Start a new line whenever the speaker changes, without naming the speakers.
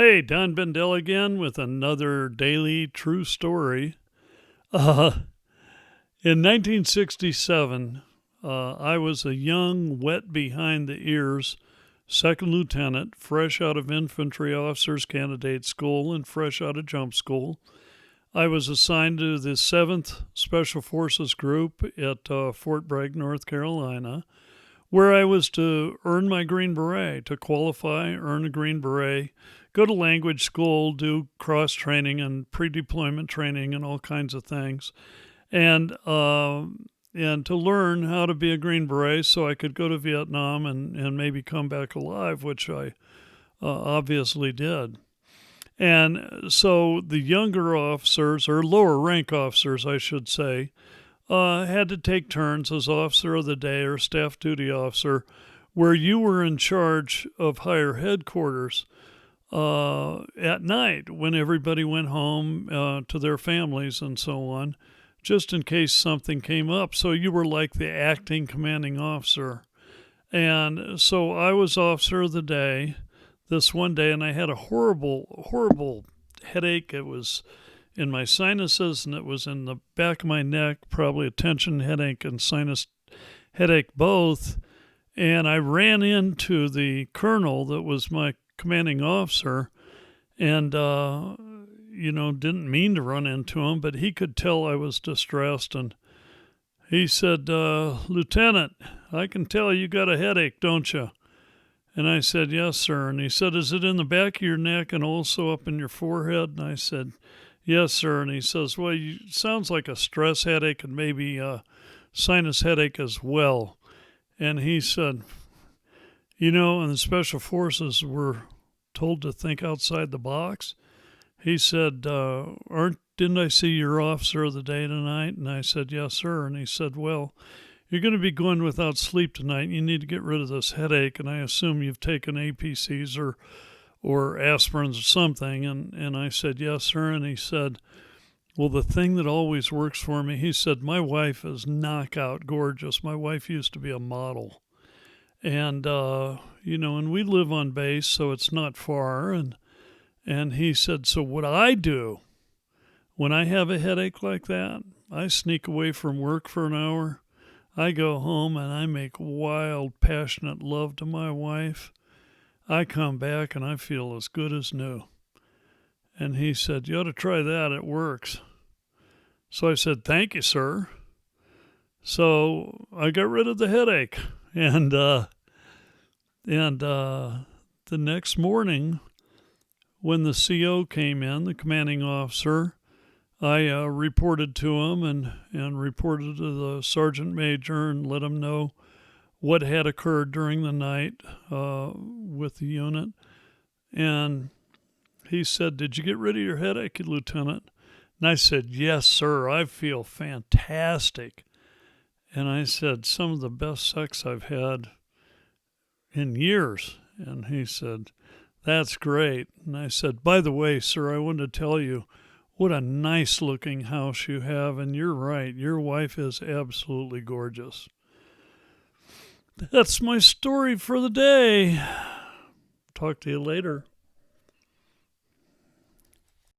Hey, Don Bendel again with another daily true story. Uh, in 1967, I was a young, wet behind the ears second lieutenant, fresh out of infantry officers candidate school and fresh out of jump school. I was assigned to the 7th Special Forces Group at Fort Bragg, North Carolina, where I was to earn my Green Beret, to qualify, earn a Green Beret, go to language school, do cross training and pre deployment training and all kinds of things, and and to learn how to be a Green Beret so I could go to Vietnam and maybe come back alive, which I obviously did. And so the younger officers, or lower rank officers, I should say, had to take turns as officer of the day or staff duty officer, where you were in charge of higher headquarters at night when everybody went home to their families and so on, just in case something came up. So you were like the acting commanding officer. And so I was officer of the day this one day, and I had a horrible, horrible headache. It was in my sinuses and it was in the back of my neck, probably a tension headache and sinus headache both. And I ran into the colonel that was my commanding officer and, didn't mean to run into him, but he could tell I was distressed. And he said, Lieutenant, I can tell you got a headache, don't you? And I said, yes, sir. And he said, is it in the back of your neck and also up in your forehead? And I said, yes, sir. And he says, well, sounds like a stress headache and maybe a sinus headache as well. And he said, in the Special Forces, we're told to think outside the box. He said, didn't I see your officer of the day tonight? And I said, yes, sir. And he said, well, you're going to be going without sleep tonight. You need to get rid of this headache. And I assume you've taken APCs or aspirins or something. And I said, yes, sir. And he said, well, the thing that always works for me, he said, my wife is knockout gorgeous. My wife used to be a model. And, and we live on base, so it's not far. And he said, so what I do when I have a headache like that, I sneak away from work for an hour. I go home and I make wild, passionate love to my wife. I come back and I feel as good as new. And he said, you ought to try that. It works. So I said, thank you, sir. So I got rid of the headache. And the next morning, when the CO came in, the commanding officer, I reported to him and reported to the sergeant major and let him know what had occurred during the night with the unit. And he said, did you get rid of your headache, Lieutenant? And I said, yes, sir, I feel fantastic. And I said, some of the best sex I've had in years. And he said, that's great. And I said, by the way, sir, I wanted to tell you, what a nice looking house you have. And you're right, your wife is absolutely gorgeous. That's my story for the day. Talk to you later.